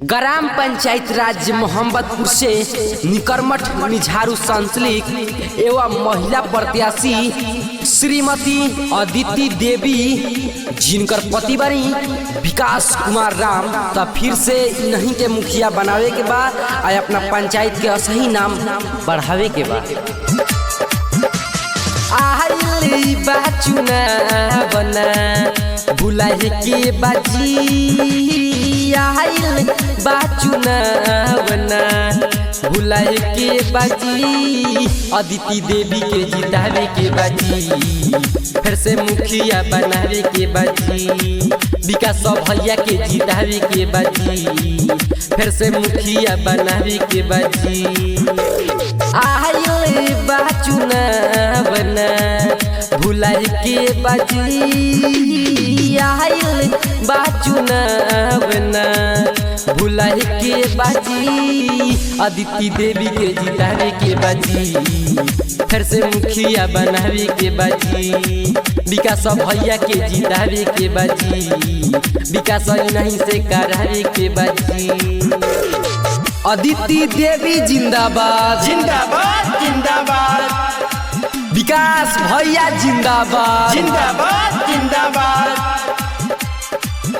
Gram panchayat राज्य मोहम्मदपुर से निकरमठ निझारू संचालित एवं महिला प्रत्याशी श्रीमती अदिति देवी जिनकर पति बनी विकास कुमार राम तो फिर से इन्हीं के मुखिया बनावे के बाद आ अपना पंचायत के असही नाम बढ़ावे के बाद आइली बा चुनावना बुलाए के बाजी आइल बा चुनावना बुलाए के बाजी अदिति देवी के जितावे के बाजी फिर से मुखिया बनावे के बाजी विकास भैया के जितावे के बाजी फिर से मुखिया बनावे के बाजी आइल बा चुनावना बुलाए के बाजी आइल बा चुनावना बुलाए के बाजी अदिति देवी के जितावे के बाजी फिर से मुखिया बनावे के बाजी विकास भैया के जितावे के बाजी विकास नहीं से करावे के बाजी अदिति देवी जिंदाबाद जिंदाबाद जिंदाबाद विकास भैया जिंदाबाद जिंदाबाद जिंदाबाद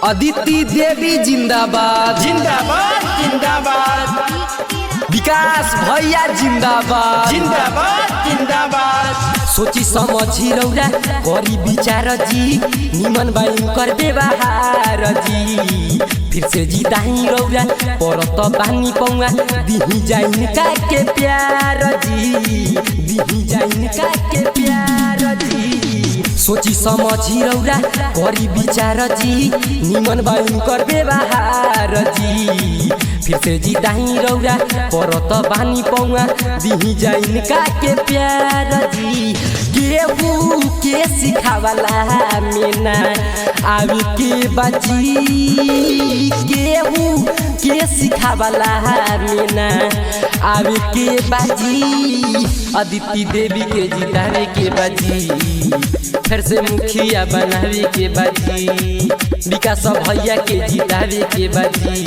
अदिति देवी जिंदाबाद जिंदाबाद जिंदाबाद विकास भैया जिंदाबाद जिंदाबाद जिंदाबाद सोची समझी रौरा करी विचार जी निमन बाइन कर व्यवहार जी फिर से जीताही रौरा परत बानी पौआ दिही जाइन का के प्यार जी दिही जाइन का के प्यार जी सोची समझी रौरा करी विचार जी निमन बाइन कर व्यवहार जी फिर से जीताही रौरा परत बानी पौआ दिही जाइन का के प्यार जी केहू के सिखावला मेना आवे के बाजी केहू के सिखावला मेना आवे के बाजी अदिति देवी के जितावे के बाजी फिर से मुखिया बनावे के बाजी विकास भैया के जितावे के बाजी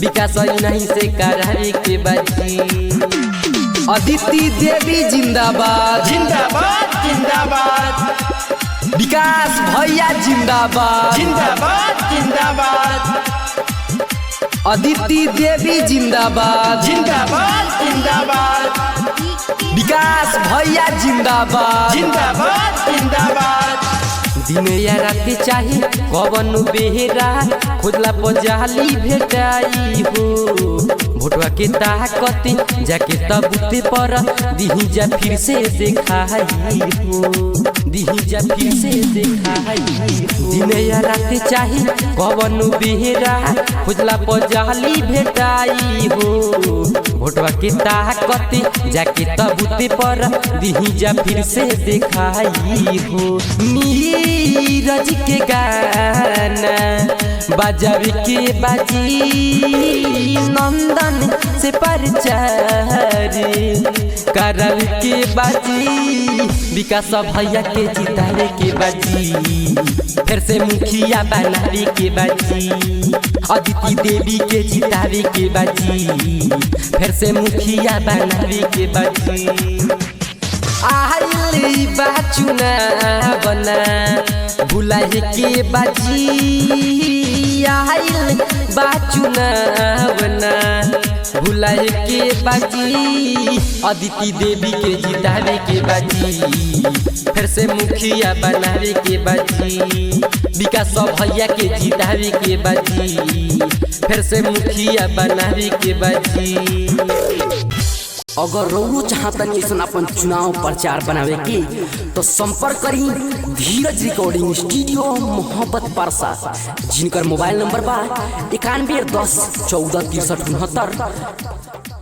विकास नहीं से करावे के बाजी अदिति देवी जिंदाबाद जिंदाबाद जिंदाबाद विकास भैया जिंदाबाद जिंदाबाद जिंदाबाद अदिति देवी जिंदाबाद जिंदाबाद जिंदाबाद विकास भैया जिंदाबाद जिंदाबाद जिंदाबाद दिन या रात चाहे कवन बेहरा खोजला पजाली भेटाई हो भोटवा के ताकत जाके तबूते पर दिही जा फिर से देखाई हो दिही जा फिर से देखाई दिन या रात चाहे कवन बेहरा खोजला पजाली भेटाई हो भोटवा के ताकत जाके तबूते पर दिही जा फिर से देखाई हो नीरज के गाना बजावे के बाजी नंदन से प्रचार करावे के बाजी विकास भैया के जितावे के बाजी फिर से मुखिया बनावे के बाजी अदिति देवी के जितावे के बाजी फिर से मुखिया बनावे के बाजी आइली बा चुनावना बुलाए के बाजी आइल बा चुनावना बुलाए के बाजी अदिति देवी के जितावे के बाजी फिर से मुखिया बनावे के बाजी विकास भैया के जितावे के बाजी फिर से मुखिया बनावे के बाजी अगर रोहू चाहतनी ऐसा अपन चुनाव प्रचार बनावे के तो संपर्क करी धीरज रिकॉर्डिंग स्टूडियो मोहब्बत परसा जिनकर मोबाइल नंबर बा 91 10 14 63 69।